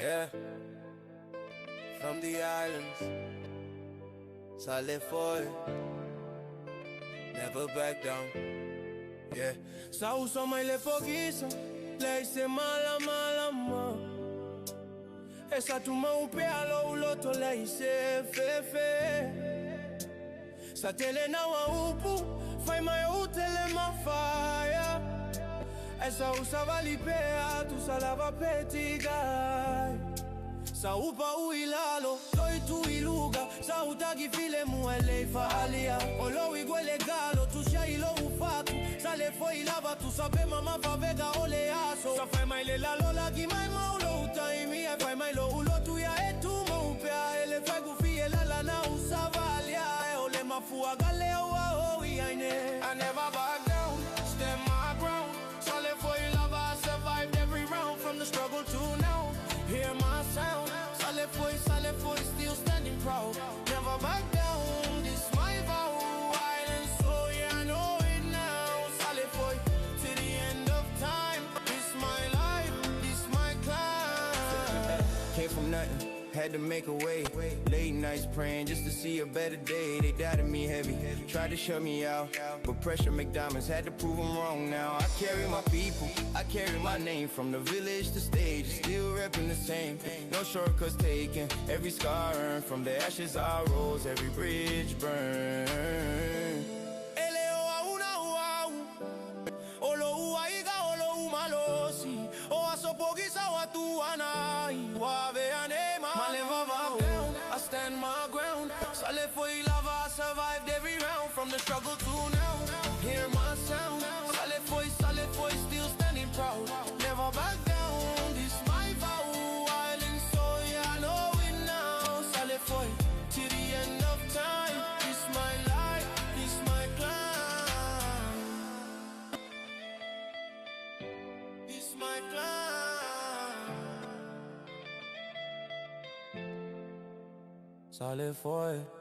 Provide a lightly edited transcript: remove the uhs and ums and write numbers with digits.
Yeah, from the islands, solid for it, never back down. Yeah, sa uso may le poquiso, le hice mala, mala, ma. Esa tu maupe alo uloto le hice fefe. Sa tele na wa upu, fai mai utele mafaya. Esa usava lipea, tu salava petigai. Sa upa uilalo, toi tu iluga. Sa utagi file muele faalia. Olo igwele galo, tu sha ilo ufatu. Sa le foi lava, tu sabe mama favega ole aso. Sa fai mai le lalo lagi mai maulo utaimi. Fai mai lo ulo tu ya etu maupea. Ele fai gufi elala na usavalia. Ole mafua gale awa o iaine. I never back down, stand my ground. Solid for your love, I survived every round. From the struggle to now, hear my sound. Solid for you, still standing proud. Never back down, this my vow. Island, so yeah, I know it now. Solid for you, to the end of time. This my life, this my climb. Came from nothing, had to make a way. Late nights praying just to see a better day. They doubted me heavy, tried to shut me out, but pressure make diamonds, had to prove them wrong now. I carry my people, I carry my name. From the village to stage, still repping the same. No shortcuts taken, every scar earned. From the ashes I rose, every bridge burned. Eleo a una uau, olo uaiga, olo umalosi. O asopogisa watuana, iwave anema. I stand my ground. Solid for your love, I survived every round. From the struggle to now, hear my sound. Solid for you, still standing proud. Never back down, this my vow. Island, so yeah, I know it now. Solid for you, to the end of time. This my life, this my climb. This my climb. Solid for it.